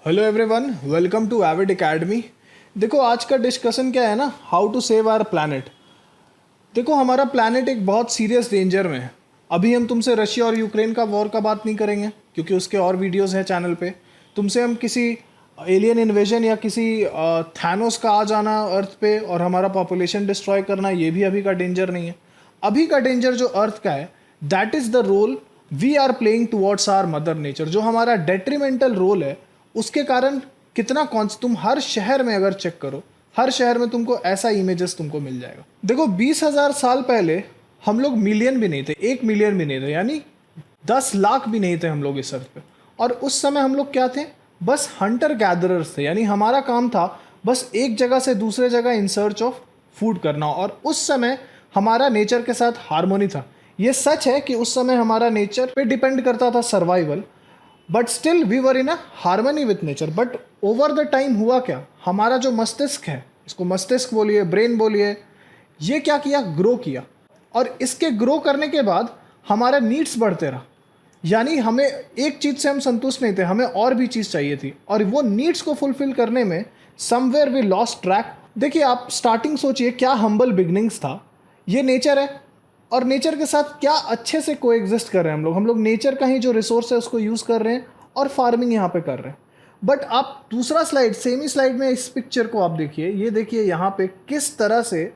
Hello everyone, welcome to Avid Academy. देखो आज का डिस्कशन क्या है ना, how to save our planet. देखो हमारा प्लैनेट एक बहुत सीरियस डेंजर में है। अभी हम तुमसे रशिया और यूक्रेन का वॉर का बात नहीं करेंगे क्योंकि उसके और वीडियोस हैं चैनल पे। तुमसे हम किसी एलियन इन्वेजन या किसी थैनोस का आ जाना अर्थ पे और हमारा पॉपुलेशन डिस्ट्रॉय करना, ये भी अभी का डेंजर नहीं है। अभी का डेंजर जो अर्थ का है, that is the role we are playing towards our mother nature. जो हमारा डेट्रीमेंटल रोल है उसके कारण कितना तुम हर शहर में अगर चेक करो, हर शहर में तुमको ऐसा इमेजेस तुमको मिल जाएगा। देखो 20,000 साल पहले हम लोग मिलियन भी नहीं थे, 1 मिलियन भी नहीं थे, यानी 10 लाख भी नहीं थे हम लोग इस अर्थ पे। और उस समय हम लोग क्या थे, बस हंटर गैदरर्स थे। यानी हमारा काम था बस एक जगह से दूसरे जगह इन सर्च ऑफ फूड करना। और उस समय हमारा नेचर के साथ हार्मोनी था। ये सच है कि उस समय हमारा नेचर पे डिपेंड करता था survival, but still we were in a harmony with nature. But over the time हुआ क्या, हमारा जो मस्तिष्क है, इसको मस्तिष्क बोलिए, ब्रेन बोलिए, ये क्या किया, ग्रो किया। और इसके ग्रो करने के बाद हमारा नीड्स बढ़ते रहा। यानी हमें एक चीज़ से हम संतुष्ट नहीं थे, हमें और भी चीज़ चाहिए थी। और वो नीड्स को फुलफिल करने में समवेयर वी लॉस्ट ट्रैक। देखिए आप स्टार्टिंग सोचिए, क्या हम्बल बिगनिंग्स था। ये नेचर है और नेचर के साथ क्या अच्छे से को एग्जिस्ट कर रहे हैं हम लोग नेचर का ही जो रिसोर्स है उसको यूज़ कर रहे हैं और फार्मिंग यहाँ पे कर रहे हैं। बट आप दूसरा स्लाइड, सेम ही स्लाइड में इस पिक्चर को आप देखिए, ये देखिए यहाँ पे किस तरह से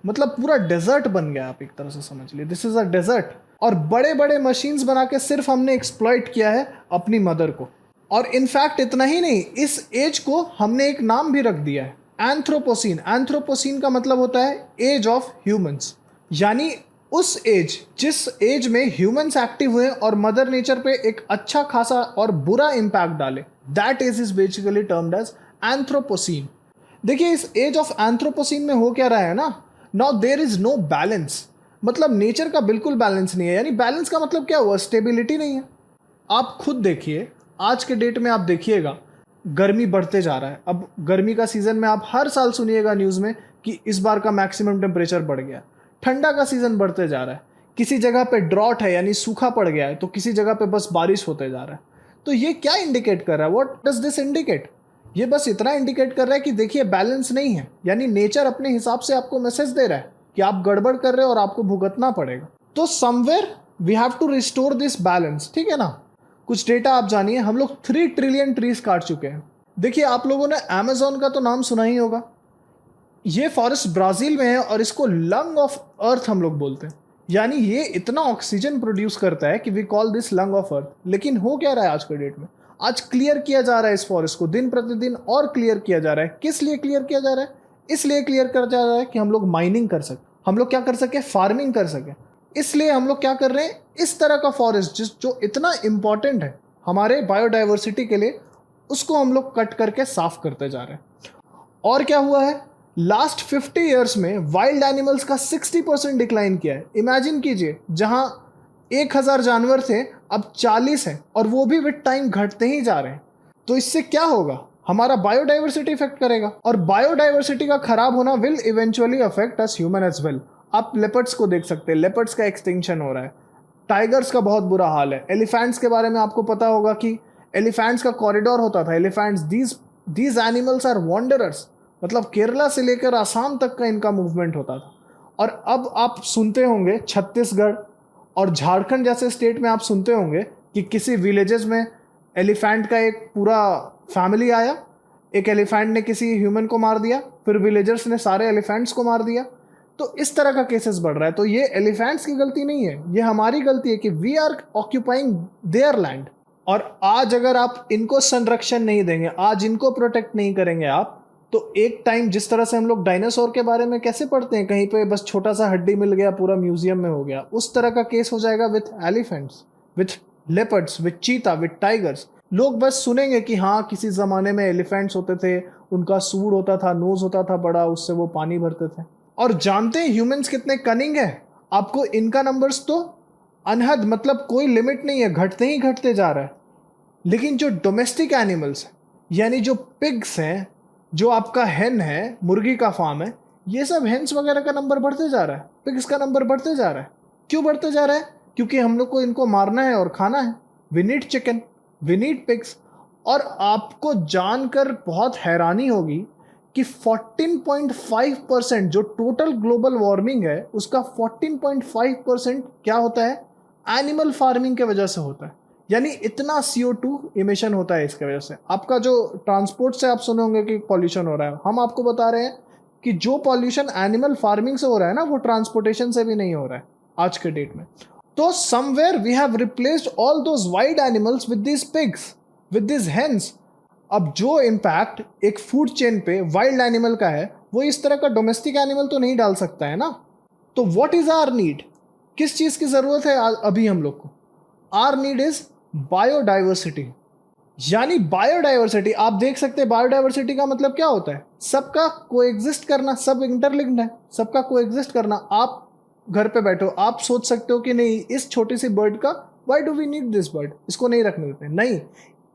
मतलब पूरा डेजर्ट बन गया। आप एक तरह से समझ लिए दिस इज़ अ डेजर्ट। और बड़े बड़े मशीन्स बना के सिर्फ हमने एक्सप्लॉइट किया है अपनी मदर को। और इनफैक्ट इतना ही नहीं, इस एज को हमने एक नाम भी रख दिया है, एंथ्रोपोसीन। एंथ्रोपोसीन का मतलब होता है एज ऑफ ह्यूमंस। यानी उस एज, जिस एज में ह्यूमंस एक्टिव हुए और मदर नेचर पे एक अच्छा खासा और बुरा इम्पैक्ट डाले, that age is basically termed as anthropocene. देखिए इस एज ऑफ एंथ्रोपोसीन में हो क्या रहा है ना, now there is no balance. मतलब नेचर का बिल्कुल बैलेंस नहीं है। यानी बैलेंस का मतलब क्या हुआ, स्टेबिलिटी नहीं है। आप खुद देखिए, आज के डेट में आप देखिएगा गर्मी बढ़ते जा रहा है। अब गर्मी का सीज़न में आप हर साल सुनिएगा न्यूज़ में कि इस बार का मैक्सिमम टेम्परेचर बढ़ गया। ठंडा का सीज़न बढ़ते जा रहा है। किसी जगह पे ड्रॉट है यानी सूखा पड़ गया है, तो किसी जगह पे बस बारिश होते जा रहा है। तो ये क्या इंडिकेट कर रहा है, व्हाट डज दिस इंडिकेट? ये बस इतना इंडिकेट कर रहा है कि देखिए बैलेंस नहीं है। यानी नेचर अपने हिसाब से आपको मैसेज दे रहा है कि आप गड़बड़ कर रहे हो और आपको भुगतना पड़ेगा। तो somewhere we have to restore this balance, ठीक है ना। कुछ डेटा आप जानिए, हम लोग 3 ट्रिलियन ट्रीज काट चुके हैं। देखिए आप लोगों ने अमेजोन का तो नाम सुना ही होगा। ये फॉरेस्ट ब्राज़ील में है और इसको लंग ऑफ अर्थ हम लोग बोलते हैं। यानी ये इतना ऑक्सीजन प्रोड्यूस करता है कि we call this lung of earth. लेकिन हो क्या रहा है आज के डेट में, आज क्लियर किया जा रहा है इस फॉरेस्ट को, दिन प्रतिदिन और क्लियर किया जा रहा है। किस लिए क्लियर किया जा रहा है? इसलिए क्लियर किया जा रहा है कि हम लोग माइनिंग कर सकें, हम लोग क्या कर सकें, फार्मिंग कर सकें। इसलिए हम लोग क्या कर रहे हैं, इस तरह का फॉरेस्ट जो इतना इंपॉर्टेंट है हमारे बायोडाइवर्सिटी के लिए, उसको हम लोग कट करके साफ करते जा रहे हैं। और क्या हुआ है, लास्ट 50 ईयर्स में वाइल्ड एनिमल्स का 60% डिक्लाइन किया है। इमेजिन कीजिए, जहां 1000 जानवर थे अब 40 हैं, और वो भी विद टाइम घटते ही जा रहे हैं। तो इससे क्या होगा, हमारा बायोडाइवर्सिटी इफेक्ट करेगा, और बायोडाइवर्सिटी का खराब होना will eventually affect us human as well. आप लेपर्ड्स को देख सकते हैं, लेपर्ड्स का एक्सटिंक्शन हो रहा है। टाइगर्स का बहुत बुरा हाल है। एलिफेंट्स के बारे में आपको पता होगा कि एलिफेंट्स का कॉरिडोर होता था। Elephants, these animals are wanderers. मतलब केरला से लेकर आसाम तक का इनका मूवमेंट होता था। और अब आप सुनते होंगे छत्तीसगढ़ और झारखंड जैसे स्टेट में आप सुनते होंगे कि किसी विलेजेस में एलिफेंट का एक पूरा फैमिली आया, एक एलिफेंट ने किसी ह्यूमन को मार दिया, फिर विलेजर्स ने सारे एलिफेंट्स को मार दिया। तो इस तरह का केसेस बढ़ रहा है। तो ये एलिफेंट्स की गलती नहीं है, ये हमारी गलती है कि we are occupying their land. और आज अगर आप इनको संरक्षण नहीं देंगे, आज इनको प्रोटेक्ट नहीं करेंगे आप, तो एक टाइम जिस तरह से हम लोग डायनासोर के बारे में कैसे पढ़ते हैं, कहीं पे बस छोटा सा हड्डी मिल गया पूरा म्यूजियम में हो गया, उस तरह का केस हो जाएगा with elephants, with leopards, with चीता, विथ टाइगर्स। लोग बस सुनेंगे कि हाँ किसी ज़माने में एलिफेंट्स होते थे, उनका सूंड होता था, नोज होता था बड़ा, उससे वो पानी भरते थे। और जानते हैं ह्यूमंस कितने कनिंग है? आपको इनका नंबर्स तो अनहद, मतलब कोई लिमिट नहीं है, घटते ही घटते जा रहा है। लेकिन जो डोमेस्टिक एनिमल्स हैं, यानी जो पिग्स हैं, जो आपका हेन है, मुर्गी का फार्म है, ये सब हेन्स वगैरह का नंबर बढ़ते जा रहा है, पिग्स का नंबर बढ़ते जा रहा है। क्यों बढ़ते जा रहा है? क्योंकि हम लोग को इनको मारना है और खाना है। We need chicken, we need pigs. और आपको जानकर बहुत हैरानी होगी कि 14.5% जो टोटल ग्लोबल वार्मिंग है उसका 14.5% क्या होता है, एनिमल फार्मिंग के वजह से होता है। यानी इतना CO2 इमिशन होता है इसके वजह से। आपका जो ट्रांसपोर्ट से आप सुने होंगे कि पॉल्यूशन हो रहा है, हम आपको बता रहे हैं कि जो पॉल्यूशन एनिमल फार्मिंग से हो रहा है ना, वो ट्रांसपोर्टेशन से भी नहीं हो रहा है आज के डेट में। तो somewhere we have replaced all those wild animals with this pigs, with this hens. अब जो इम्पैक्ट एक फूड चेन पे वाइल्ड एनिमल का है, वो इस तरह का डोमेस्टिक एनिमल तो नहीं डाल सकता है ना। तो व्हाट इज आवर नीड, किस चीज़ की ज़रूरत है अभी हम लोग को? Our need is biodiversity. यानी बायोडाइवर्सिटी, आप देख सकते हैं बायोडाइवर्सिटी का मतलब क्या होता है, सबका कोएग्जिस्ट करना, सब इंटरलिंक्ड है, सबका कोएग्जिस्ट करना। आप घर पे बैठो, आप सोच सकते हो कि नहीं इस छोटी सी बर्ड का, why do we need this bird, इसको नहीं रखने देते, नहीं,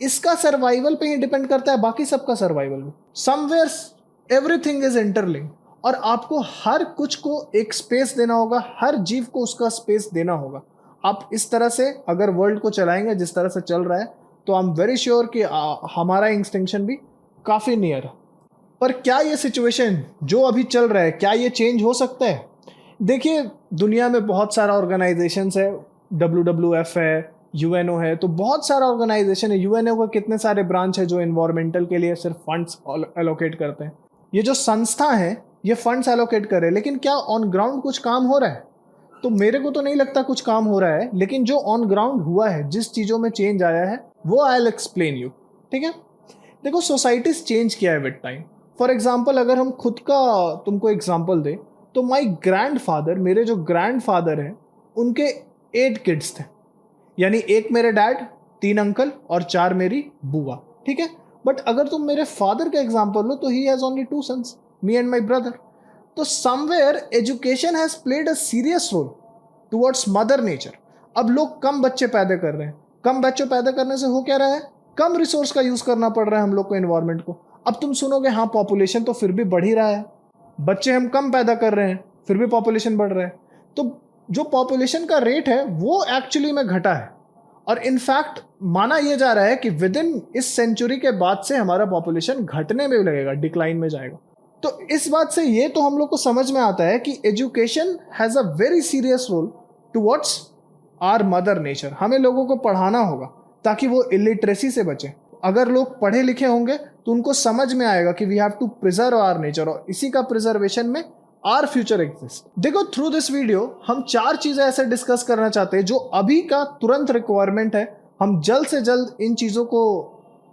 इसका सर्वाइवल पे ही डिपेंड करता है, बाकी सबका सर्वाइवल भी। समवेयर एवरीथिंग इज इंटरलिंक्ड, और आपको हर कुछ को एक स्पेस देना होगा, हर जीव को उसका स्पेस देना होगा। आप इस तरह से अगर वर्ल्ड को चलाएंगे जिस तरह से चल रहा है, तो आई एम वेरी श्योर कि हमारा एक्सटिंक्शन भी काफ़ी नियर है। पर क्या ये सिचुएशन जो अभी चल रहा है, क्या ये चेंज हो सकता है? देखिए, दुनिया में बहुत सारा ऑर्गेनाइजेशंस है, WWF है, UNO है, तो बहुत सारा ऑर्गेनाइजेशन है। UNO का कितने सारे ब्रांच है जो इन्वायरमेंटल के लिए सिर्फ फंड्स एलोकेट करते हैं। ये जो संस्था है ये फंड्स एलोकेट करे, लेकिन क्या ऑन ग्राउंड कुछ काम हो रहा है? तो मेरे को तो नहीं लगता कुछ काम हो रहा है, लेकिन जो ऑन ग्राउंड हुआ है, जिस चीज़ों में चेंज आया है, वो आई विल एक्सप्लेन यू। ठीक है, देखो सोसाइटीज चेंज किया है विद टाइम। फॉर एग्जाम्पल, अगर हम खुद का तुमको एग्जाम्पल दें, तो माई ग्रैंडफादर, मेरे जो ग्रैंडफादर हैं, उनके 8 किड्स थे। यानी एक मेरे डैड, 3 अंकल और 4 मेरी बुआ। ठीक है, बट अगर तुम मेरे फादर का एग्जाम्पल लो, तो he has only 2 sons, me and my brother. तो somewhere education has played a serious role towards mother nature. अब लोग कम बच्चे पैदा कर रहे हैं, कम बच्चों पैदा करने से हो क्या रहा है, कम रिसोर्स का यूज़ करना पड़ रहा है हम लोग को, एनवायरनमेंट को। अब तुम सुनोगे हाँ पॉपुलेशन तो फिर भी बढ़ ही रहा है, बच्चे हम कम पैदा कर रहे हैं, फिर भी पॉपुलेशन बढ़ रहा है। तो जो पॉपुलेशन का रेट है वो एक्चुअली में घटा है, और इनफैक्ट माना यह जा रहा है कि विद इन इस सेंचुरी के बाद से हमारा पॉपुलेशन घटने में लगेगा, डिक्लाइन में जाएगा। तो इस बात से ये तो हम लोग को समझ में आता है कि education has a very serious role towards our mother nature. हमें लोगों को पढ़ाना होगा ताकि वो इलिटरेसी से बचें। अगर लोग पढ़े लिखे होंगे तो उनको समझ में आएगा कि we have to preserve our nature, और इसी का प्रिजर्वेशन में आर फ्यूचर एग्जिस्ट। देखो, थ्रू दिस वीडियो हम 4 चीज़ें ऐसे डिस्कस करना चाहते हैं जो अभी का तुरंत रिक्वायरमेंट है। हम जल्द से जल्द इन चीज़ों को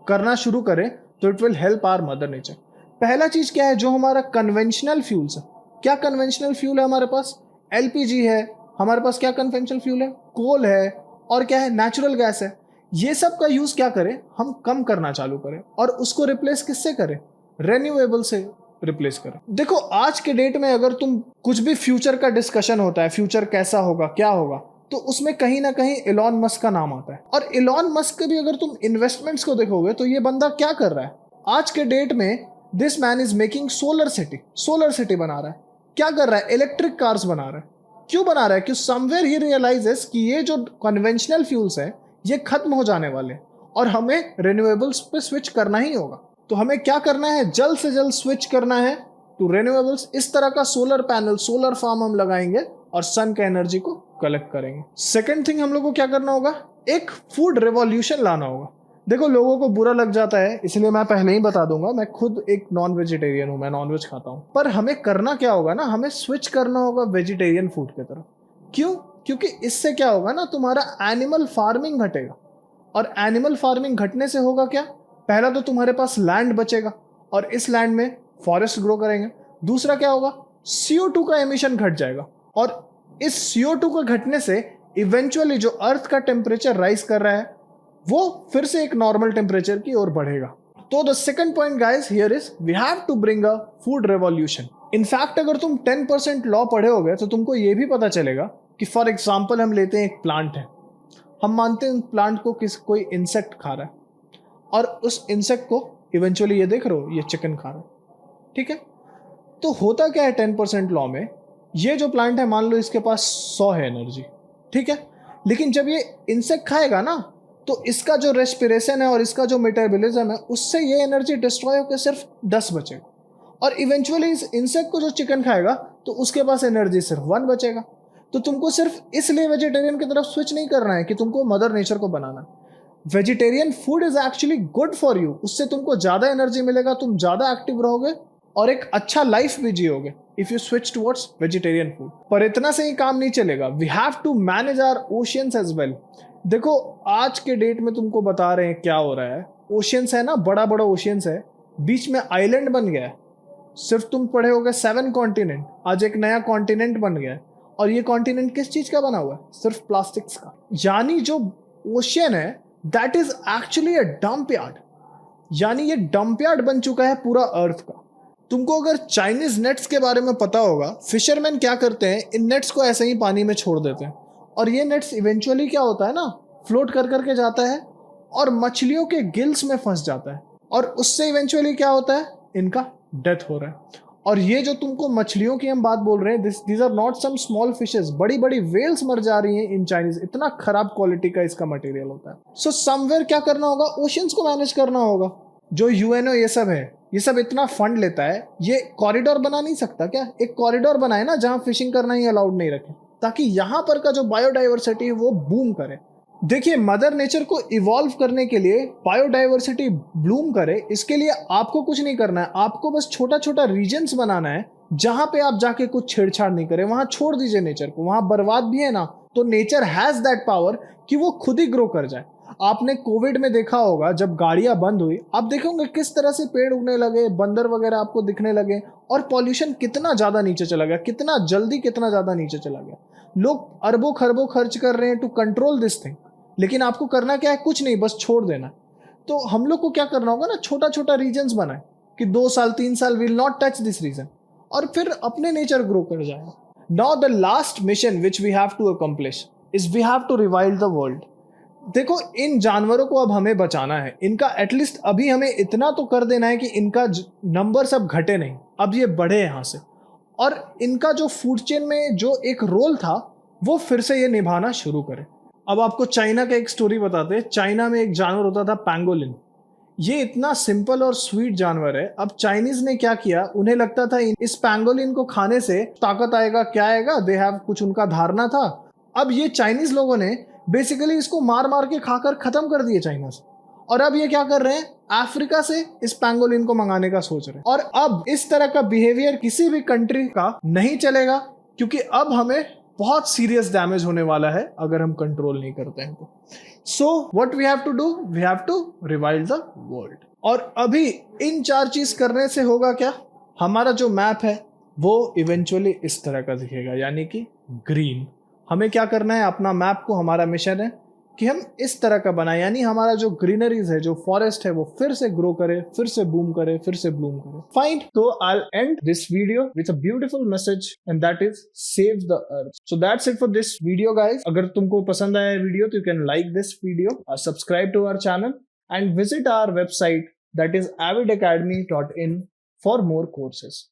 करना शुरू करें तो it will help our mother nature. पहला चीज़ क्या है, जो हमारा कन्वेंशनल फ्यूल्स है। क्या कन्वेंशनल फ्यूल है हमारे पास? LPG है हमारे पास। क्या कन्वेंशनल फ्यूल है? कोल है, और क्या है? नेचुरल गैस है। ये सब का यूज़ क्या करें, हम कम करना चालू करें, और उसको रिप्लेस किससे करें? रेन्यूएबल से रिप्लेस करें। देखो, आज के डेट में अगर तुम कुछ भी फ्यूचर का डिस्कशन होता है, फ्यूचर कैसा होगा, क्या होगा, तो उसमें कहीं ना कहीं इलॉन मस्क का नाम आता है। और इलॉन मस्क के भी अगर तुम इन्वेस्टमेंट्स को देखोगे तो ये बंदा क्या कर रहा है आज के डेट में? This man is making solar city बना रहा है। क्या कर रहा है? इलेक्ट्रिक कार्स बना रहा है। क्यों बना रहा है? क्यों समवेयर ही रियलाइजेस कि ये जो कन्वेंशनल फ्यूल्स है ये खत्म हो जाने वाले हैं, और हमें रिन्यूएबल्स पे स्विच करना ही होगा। तो हमें क्या करना है? जल्द से जल्द स्विच करना है टू रिन्यूएबल्स। इस तरह का सोलर पैनल, सोलर फार्म हम लगाएंगे और सन का एनर्जी को कलेक्ट करेंगे। सेकेंड थिंग हम लोग को क्या करना होगा? एक फूड रेवोल्यूशन लाना होगा। देखो, लोगों को बुरा लग जाता है, इसलिए मैं पहले ही बता दूंगा, मैं खुद एक नॉन वेजिटेरियन हूँ, मैं नॉनवेज खाता हूँ। पर हमें करना क्या होगा ना, हमें स्विच करना होगा वेजिटेरियन फूड की तरफ। क्यों? क्योंकि इससे क्या होगा ना, तुम्हारा एनिमल फार्मिंग घटेगा, और एनिमल फार्मिंग घटने से होगा क्या? पहला तो तुम्हारे पास लैंड बचेगा, और इस लैंड में फॉरेस्ट ग्रो करेंगे। दूसरा क्या होगा? CO2 का एमिशन घट जाएगा, और इस CO2 का घटने से इवेंचुअली जो अर्थ का टेम्परेचर राइज कर रहा है वो फिर से एक नॉर्मल टेम्परेचर की ओर बढ़ेगा। तो the second point guys here is we have to bring a food revolution. In fact अगर तुम 10% लॉ पढ़े होगे तो तुमको ये भी पता चलेगा कि फॉर एग्जाम्पल हम लेते हैं एक प्लांट है, हम मानते हैं प्लांट को कोई इंसेक्ट खा रहा है, और उस इंसेक्ट को इवेंचुअली ये देख रहे हो, ये चिकन खा रहा है। ठीक है, तो होता क्या है 10% लॉ में, ये जो प्लांट है मान लो इसके पास 100 है एनर्जी, ठीक है, लेकिन जब ये इंसेक्ट खाएगा ना तो इसका जो रेस्पिरेशन है और इसका जो मेटाबॉलिज्म है, उससे ये एनर्जी डिस्ट्रॉय होकर सिर्फ 10 बचेगा। और इवेंचुअली इस इंसेक्ट को जो चिकन खाएगा तो उसके पास एनर्जी सिर्फ 1 बचेगा। तो तुमको सिर्फ इसलिए वेजिटेरियन की तरफ स्विच नहीं करना है कि तुमको मदर नेचर को बनाना है। Vegetarian food is actually good for you, उससे तुमको ज़्यादा एनर्जी मिलेगा, तुम ज़्यादा एक्टिव रहोगे और एक अच्छा लाइफ भी जियोगे if you switch towards vegetarian food. पर इतना से ही काम नहीं चलेगा, we have to manage our oceans as well. देखो आज के डेट में तुमको बता रहे हैं क्या हो रहा है। ओशियंस है ना, बड़ा बड़ा ओशियंस है, बीच में आइलैंड बन गया है। सिर्फ तुम पढ़े होगे 7 कॉन्टिनेंट, आज एक नया कॉन्टिनेंट बन गया है। और ये कॉन्टिनेंट किस चीज का बना हुआ है? सिर्फ प्लास्टिक्स का। यानी जो ओशियन है that is actually a dump yard, यानी ये डंप यार्ड बन चुका है पूरा अर्थ का। तुमको अगर चाइनीज नेट्स के बारे में पता होगा, फिशरमैन क्या करते हैं, इन नेट्स को ऐसे ही पानी में छोड़ देते हैं और ये नेट्स इवेंचुअली क्या होता है ना, फ्लोट कर करके जाता है और मछलियों के गिल्स में फंस जाता है और उससे इवेंचुअली क्या होता है, इनका डेथ हो रहा है। और ये जो तुमको मछलियों की हम बात बोल रहे हैं, these are not some small fishes, बड़ी बड़ी वेल्स मर जा रही हैं इन चाइनीज, इतना खराब क्वालिटी का इसका मटेरियल होता है। सो समवेयर क्या करना होगा, ओशियंस को मैनेज करना होगा। जो यूएनओ ये सब है, ये सब इतना फंड लेता है, ये कॉरिडोर बना नहीं सकता क्या? एक कॉरिडोर बनाए ना जहां फिशिंग करना ही अलाउड नहीं रखे, ताकि यहां पर का जो बायोडाइवर्सिटी है वो बूम करे। देखिए मदर नेचर को इवॉल्व करने के लिए, बायोडाइवर्सिटी ब्लूम करे, इसके लिए आपको कुछ नहीं करना है, आपको बस छोटा छोटा रीजन्स बनाना है जहां पे आप जाके कुछ छेड़छाड़ नहीं करें। वहां छोड़ दीजिए नेचर को, वहां बर्बाद भी है ना तो नेचर हैज दैट पावर कि वो खुद ही ग्रो कर जाए। आपने कोविड में देखा होगा जब गाड़ियां बंद हुई, आप देखोगे किस तरह से पेड़ उगने लगे, बंदर वगैरह आपको दिखने लगे और पॉल्यूशन कितना ज्यादा नीचे चला गया, कितना जल्दी कितना ज्यादा नीचे चला गया। लोग अरबों खरबों खर्च कर रहे हैं टू कंट्रोल दिस थिंग, लेकिन आपको करना क्या है, कुछ नहीं, बस छोड़ देना। तो हम लोग को क्या करना होगा ना, छोटा छोटा रीजन्स बनाए कि 2 साल 3 साल will not touch this region और फिर अपने नेचर ग्रो कर जाएगा। Now the last mission which we have to accomplish is we have to rewild the world. देखो इन जानवरों को अब हमें बचाना है, इनका एटलीस्ट अभी हमें इतना तो कर देना है कि इनका नंबर सब घटे नहीं, अब ये बढ़े यहाँ से, और इनका जो फूड चेन में जो एक रोल था वो फिर से ये निभाना शुरू करे। अब आपको चाइना का एक स्टोरी बताते हैं। चाइना में एक जानवर होता था पैंगोलिन। ये इतना सिंपल और स्वीट जानवर है। अब चाइनीज ने क्या किया, उन्हें लगता था इस पैंगोलिन को खाने से ताकत आएगा, क्या आएगा, दे हैव कुछ उनका धारणा था। अब ये चाइनीज लोगों ने बेसिकली इसको मार मार के खाकर खत्म कर दिए चाइना से, और अब ये क्या कर रहे हैं, अफ्रीका से इस पैंगोलिन को मंगाने का सोच रहे हैं। और अब इस तरह का बिहेवियर किसी भी कंट्री का नहीं चलेगा, क्योंकि अब हमें बहुत सीरियस डैमेज होने वाला है अगर हम कंट्रोल नहीं करते हैं तो। So what we have to do, we have to rewild the world. और अभी इन 4 चीज करने से होगा क्या, हमारा जो मैप है वो इवेंचुअली इस तरह का दिखेगा, यानी कि ग्रीन। हमें क्या करना है, अपना मैप को, हमारा मिशन है कि हम इस तरह का बनाए, यानी हमारा जो ग्रीनरीज है, जो फॉरेस्ट है, वो फिर से ग्रो करे, फिर से बूम करे, फिर से ब्लूम करे। फाइन, तो I end this video with a beautiful message and that is save the earth. So that's it for this video guys. अगर तुमको पसंद आया वीडियो तो you can like this video, subscribe to our channel and visit our website that is avidacademy.in for more courses.